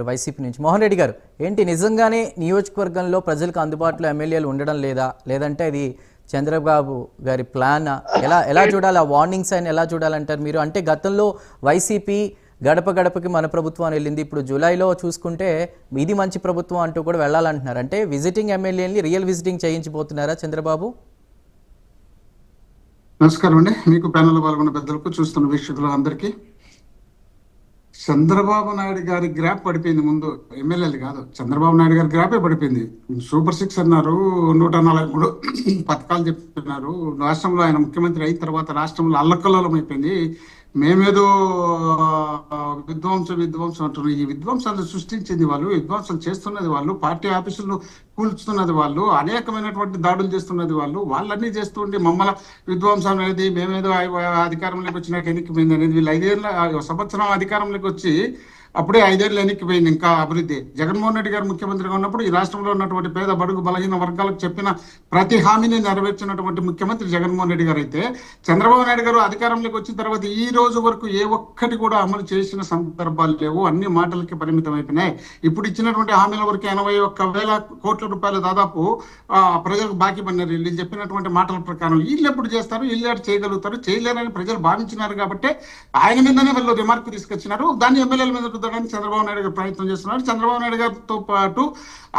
YCP నుంచి మోహన్ రెడ్డి గారు, ఏంటి నిజంగానే నియోజకవర్గంలో ప్రజలకు అందుబాటులో ఎమ్మెల్యేలు ఉండడం లేదా, లేదంటే అది చంద్రబాబు గారి ప్లాన్? ఎలా ఎలా చూడాలి? ఆ వార్నింగ్ సైన్ ఎలా చూడాలంటారు మీరు? అంటే గతంలో వైసీపీ గడప గడపకి మన ప్రభుత్వం అని వెళ్ళింది, ఇప్పుడు జూలైలో చూసుకుంటే ఇది మంచి ప్రభుత్వం అంటూ కూడా వెళ్ళాలంటున్నారు. అంటే విజిటింగ్ ఎమ్మెల్యేని రియల్ విజిటింగ్ చేయించబోతున్నారా చంద్రబాబు? నమస్కారం అండి, మీకు ప్యానెల్ పాల్గొన్న పెద్దలకు, చూస్తున్న వీక్షకులు అందరికీ. చంద్రబాబు నాయుడు గారి గ్రాఫ్ పడిపోయింది. ముందు ఎమ్మెల్యేలు కాదు, చంద్రబాబు నాయుడు గారి గ్రాఫే పడిపోయింది. సూపర్ 6 అన్నారు, 143 పథకాలు చెప్తున్నారు. రాష్ట్రంలో ఆయన ముఖ్యమంత్రి అయిన తర్వాత రాష్ట్రంలో అల్లకల్లోలం అయిపోయింది. మేమేదో విధ్వంసం అంటున్నారు. ఈ విధ్వంసాలు సృష్టించింది వాళ్ళు, విధ్వంసాలు చేస్తున్నది వాళ్ళు, పార్టీ ఆఫీసులు కూల్చుతున్నది వాళ్ళు, అనేకమైనటువంటి దాడులు చేస్తున్నది వాళ్ళు. వాళ్ళన్నీ చేస్తుంటే మమ్మల్ని విధ్వంసం అనేది, మేమేదో అధికారంలోకి వచ్చినాక ఎన్నికైపోయింది అనేది. వీళ్ళు 5 సంవత్సరం అధికారంలోకి వచ్చి అప్పుడే 5 ఏళ్ళు ఎన్నికైపోయింది. ఇంకా అభివృద్ధి. జగన్మోహన్ రెడ్డి గారు ముఖ్యమంత్రిగా ఉన్నప్పుడు ఈ రాష్ట్రంలో ఉన్నటువంటి పేద బడుగు బలహీన వర్గాలకు చెప్పిన ప్రతి హామీని నెరవేర్చినటువంటి ముఖ్యమంత్రి జగన్మోహన్ రెడ్డి గారు అయితే, చంద్రబాబు నాయుడు గారు అధికారంలోకి వచ్చిన తర్వాత ఈ రోజు వరకు ఏ ఒక్కటి కూడా అమలు చేసిన సందర్భాలు లేవు. అన్ని మాటలకి పరిమితం అయిపోయినాయి. ఇప్పుడు ఇచ్చినటువంటి హామీల వరకు 81,000 కోట్ల రూపాయలు దాదాపు ప్రజలకు బాకీ పడినారు. వీళ్ళు చెప్పినటువంటి మాటల ప్రకారం వీళ్ళు ఎప్పుడు చేస్తారు, వీళ్ళు చేయగలుగుతారు, చేయలేరని ప్రజలు భావించినారు. కాబట్టి ఆయన మీదనే వీళ్ళు రిమార్క్ తీసుకొచ్చినారు. దాన్ని ఎమ్మెల్యేల మీద చంద్రబాబు నాయుడు గారు ప్రయత్నం చేస్తున్నారు. చంద్రబాబు నాయుడు గారితో పాటు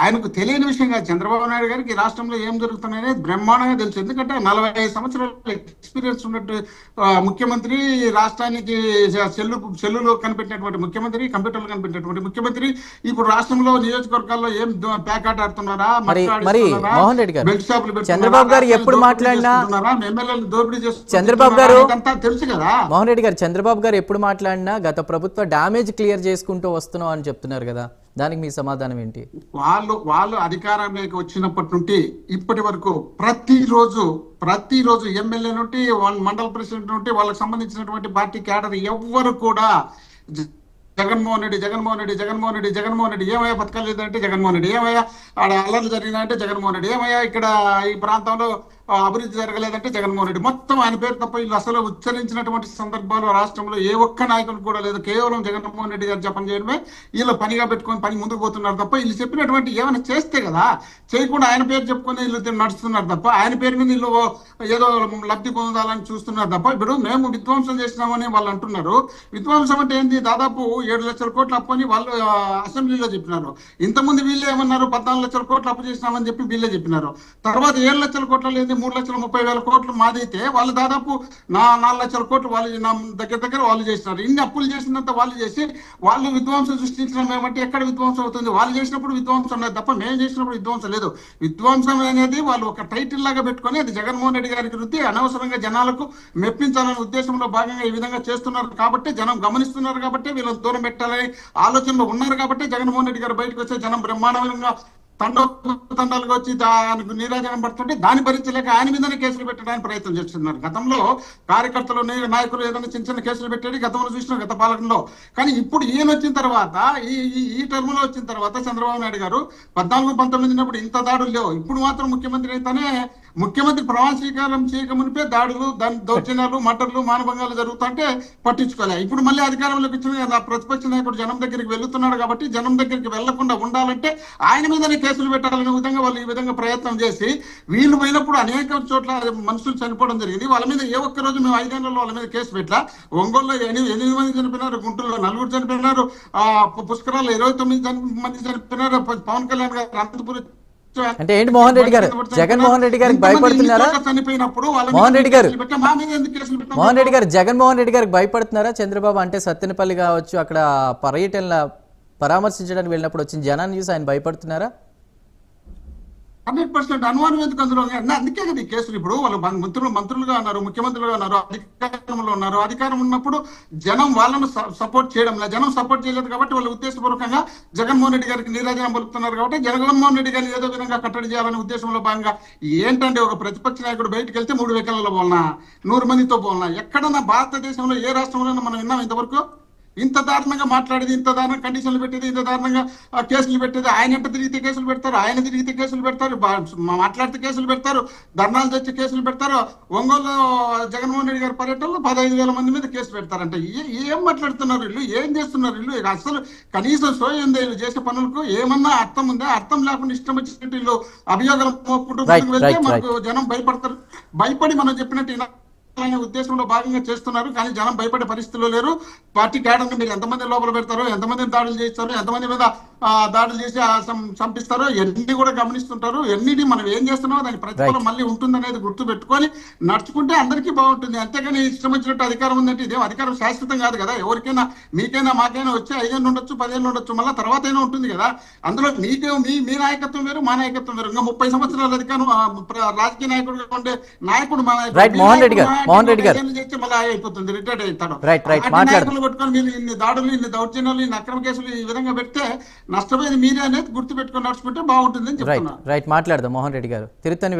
ఆయనకు తెలియని విషయం కాదు, చంద్రబాబు నాయుడు గారికి రాష్ట్రంలో ఏం జరుగుతున్నాయని బ్రహ్మాండంగా తెలుసు. ఎందుకంటే 45 సంవత్సరాల ఎక్స్పీరియన్స్ ఉన్నట్టు ముఖ్యమంత్రి, రాష్ట్రానికి సెల్లులో కనిపెట్టినటువంటి ముఖ్యమంత్రి, కంప్యూటర్లు కనిపెట్టినటువంటి ముఖ్యమంత్రి. ఇప్పుడు రాష్ట్రంలో నియోజకవర్గాల్లో ఏం ప్యాకాట్ ఆడుతున్నారా, చంద్రబాబు గారు ఎప్పుడు మాట్లాడినా ఎమ్మెల్యేలు దోపిడీ చేస్తున్నారు. చంద్రబాబు గారు తెలుసు కదా మోహన్ రెడ్డి గారు, చంద్రబాబు గారు ఎప్పుడు మాట్లాడినా గత ప్రభుత్వ డ్యామేజ్ క్లియర్ చేసుకుంటూ వస్తున్నాం అని చెప్తున్నారు కదా, దానికి మీ సమాధానం ఏంటి? వాళ్ళు అధికారంలోకి వచ్చినప్పటి నుండి ఇప్పటి వరకు ప్రతిరోజు ఎమ్మెల్యే నుండి మండల ప్రెసిడెంట్ నుండి వాళ్ళకి సంబంధించినటువంటి పార్టీ క్యాడర్ ఎవ్వరు కూడా జగన్మోహన్ రెడ్డి ఏమయ్యా పథకాలు లేదంటే జగన్మోహన్ రెడ్డి, ఏమయ్యా ఆడ అల్లర్లు జరిగినాయంటే జగన్మోహన్ రెడ్డి, ఏమయ్యా ఇక్కడ ఈ ప్రాంతంలో అభివృద్ధి జరగలేదంటే జగన్మోహన్ రెడ్డి. మొత్తం ఆయన పేరు తప్ప వీళ్ళు అసలు ఉచ్చరించినటువంటి సందర్భాలు రాష్ట్రంలో ఏ ఒక్క నాయకులు కూడా లేదు. కేవలం జగన్మోహన్ రెడ్డి గారు జపం చేయడమే వీళ్ళు పనిగా పెట్టుకొని పని ముందుకు పోతున్నారు తప్ప, వీళ్ళు చెప్పినటువంటి ఏమైనా చేస్తే కదా, చేయకుండా ఆయన పేరు చెప్పుకొని వీళ్ళు నడుస్తున్నారు తప్ప, ఆయన పేరు మీద వీళ్ళు ఏదో లబ్ధి పొందాలని చూస్తున్నారు తప్ప. ఇప్పుడు మేము విధ్వంసం చేసినామని వాళ్ళు అంటున్నారు. విధ్వంసం అంటే ఏంటి? దాదాపు 7 లక్షల కోట్లు అప్పు అని వాళ్ళు అసెంబ్లీలో చెప్పినారు. ఇంతకుముందు వీళ్ళు ఏమన్నారు, 14 లక్షల కోట్లు అప్పు చేసినామని చెప్పి వీళ్ళే చెప్పినారు. తర్వాత 7 లక్షల కోట్ల లేదు 3,30,000 కోట్లు మాదైతే వాళ్ళు దాదాపు 4 లక్షల కోట్లు వాళ్ళు దగ్గర వాళ్ళు చేసినారు. ఇన్ని అప్పులు చేసినంత వాళ్ళు చేసి వాళ్ళు విధ్వంసం సృష్టించడం ఏమంటే ఎక్కడ విధ్వంసం అవుతుంది? వాళ్ళు చేసినప్పుడు విధ్వంసం లేదు తప్ప మేము చేసినప్పుడు విధ్వంసం లేదు. విధ్వంసం అనేది వాళ్ళు ఒక టైటిల్ లాగా పెట్టుకొని అది జగన్మోహన్ రెడ్డి గారికి వృత్తి, అనవసరంగా జనాలకు మెప్పించాలనే ఉద్దేశంలో భాగంగా ఈ విధంగా చేస్తున్నారు. కాబట్టి జనం గమనిస్తున్నారు, కాబట్టి వీళ్ళని దూరం పెట్టాలని ఆలోచనలో ఉన్నారు. కాబట్టి జగన్మోహన్ రెడ్డి గారు బయటకు వచ్చే జనం బ్రహ్మాండంగా తండాలుగా వచ్చి దానికి నీరాజనం పడుతుంటే దాన్ని భరించలేక ఆయన మీదనే కేసులు పెట్టడానికి ప్రయత్నం చేస్తున్నారు. గతంలో కార్యకర్తలు, నాయకులు ఏదైనా చిన్న కేసులు పెట్టేది గతంలో చూసిన గత పాలనలో. కానీ ఇప్పుడు ఈయన వచ్చిన తర్వాత ఈ టర్మ్ లో వచ్చిన తర్వాత చంద్రబాబు నాయుడు గారు 14-19 ఇంత దాడులు లేవు. ఇప్పుడు మాత్రం ముఖ్యమంత్రి అయితేనే ముఖ్యమంత్రి ప్రమాణ స్వీకారం చేయకమునిపే దాడులు, దౌర్జన్యాలు, మటర్లు, మానభంగాలు జరుగుతుంటే పట్టించుకోలే. ఇప్పుడు మళ్ళీ అధికారంలోకి వచ్చిన ప్రతిపక్ష నాయకుడు జనం దగ్గరికి వెళ్తున్నాడు. కాబట్టి జనం దగ్గరికి వెళ్లకుండా ఉండాలంటే ఆయన మీదనే కేసులు పెట్టాలనే విధంగా వాళ్ళు ఈ విధంగా ప్రయత్నం చేసి వీళ్ళు పోయినప్పుడు అనేక చోట్ల మనుషులు చనిపోవడం జరిగింది. వాళ్ళ మీద ఏ ఒక్క రోజు మేము 5 ఏళ్లలో వాళ్ళ మీద కేసు పెట్టా. ఒంగోలులో 8 మంది చనిపోయినారు, గుంటూరులో 4 చనిపోయినారు, పుష్కరాల్లో 29 మంది చనిపోయినారు. పవన్ కళ్యాణ్ గారు అనంతపురం అంటే ఏంటి మోహన్ రెడ్డి గారు, జగన్మోహన్ రెడ్డి గారికి భయపడుతున్నారా? మోహన్ రెడ్డి గారు జగన్మోహన్ రెడ్డి గారికి భయపడుతున్నారా చంద్రబాబు? అంటే సత్తెనపల్లి కావచ్చు, అక్కడ పర్యటన పరామర్శించడానికి వెళ్ళినప్పుడు వచ్చిన జనాన్ని చూసి ఆయన భయపడుతున్నారా? 100% అనుమానం ఎందుకు అందులో? అందుకే కదా ఈ కేసులు. ఇప్పుడు వాళ్ళు మంత్రులుగా ఉన్నారు, ముఖ్యమంత్రులుగా ఉన్నారు, అధికారంలో ఉన్నారు. అధికారం ఉన్నప్పుడు జనం వాళ్ళను సపోర్ట్ చేయడం లేదు, జనం సపోర్ట్ చేయలేదు. కాబట్టి వాళ్ళు ఉద్దేశపూర్వకంగా జగన్మోహన్ రెడ్డి గారికి నీరాజనం పలుకుతున్నారు. కాబట్టి జగన్మోహన్ రెడ్డి గారిని ఏదో విధంగా కట్టడి చేయాలనే ఉద్దేశంలో భాగంగా ఏంటంటే ఒక ప్రతిపక్ష నాయకుడు బయటకు వెళ్తే 3 వెహికల్లో పోలనా, 100 మందితో పోలనా? ఎక్కడన్నా భారతదేశంలో ఏ రాష్ట్రంలో మనం విన్నాం ఇంతవరకు? ఇంత దారుణంగా మాట్లాడేది, ఇంత దారుణంగా కండిషన్లు పెట్టేది, ఇంత దారుణంగా కేసులు పెట్టేది. ఆయన ఎంత తిరిగితే కేసులు పెడతారు, ఆయన తిరిగితే కేసులు పెడతారు, మాట్లాడితే కేసులు పెడతారు, ధర్నాలు తెచ్చి కేసులు పెడతారు. ఒంగోలు జగన్మోహన్ రెడ్డి గారి పర్యటనలో 15,000 మంది మీద కేసు పెడతారంటే ఏం మాట్లాడుతున్నారు వీళ్ళు, ఏం చేస్తున్నారు వీళ్ళు? అసలు కనీసం సోయ ఉంది వీళ్ళు చేసే పనులకు, ఏమన్నా అర్థం ఉందా? అర్థం లేకుండా ఇష్టం వచ్చినట్టు వీళ్ళు అభియోగాలు మోపుకుంటూ వెళ్తే మనకు జనం భయపడతారు. భయపడి మనం చెప్పినట్టు అనే ఉద్దేశంలో భాగంగా చేస్తున్నారు, కానీ జనం భయపడే పరిస్థితుల్లో లేరు. పార్టీ క్యాడర్ని మీరు ఎంతమంది లోపల పెడతారో, ఎంతమందిని దాడులు చేస్తారో, ఎంతమంది మీద దాడులు చేసి చంపిస్తారో ఎన్ని కూడా గమనిస్తుంటారు. ఎన్నిటి మనం ఏం చేస్తున్నామో దాని ప్రతిఫలం మళ్ళీ ఉంటుందనేది గుర్తు పెట్టుకొని నడుచుకుంటే అందరికీ బాగుంటుంది. అంతేగాని ఇష్టం వచ్చినట్టు అధికారం ఉందంటే ఇదేం అధికారం శాశ్వతం కాదు కదా. ఎవరికైనా మీకైనా మాకైనా వచ్చి 5 ఏళ్ళు ఉండొచ్చు, 10 ఏళ్ళు ఉండొచ్చు, మళ్ళీ తర్వాత అయినా ఉంటుంది కదా. అందులో మీ నాయకత్వం వేరు, మా నాయకత్వం వేరు. ఇంకా 30 సంవత్సరాల అధికారం రాజకీయ నాయకుడుగా ఉండే నాయకుడు మా రైట్ మోహన్ రెడ్డి గారు చేస్తే మళ్ళీ అయిపోతుంది, రిటైర్డ్ అవుతాడు. కొట్టుకొని మీరు ఇన్ని దాడులు, ఇన్ని దౌర్జన్యాలు, ఇన్ని అక్రమ కేసులు ఈ విధంగా పెడితే నష్టపోయేది మీరే అనేది గుర్తు పెట్టుకొని నడుచుకుంటే బాగుంటుందని చెప్తున్నా. రైట్ మాట్లాడదాం మోహన్ రెడ్డి గారు. తిరుత్తని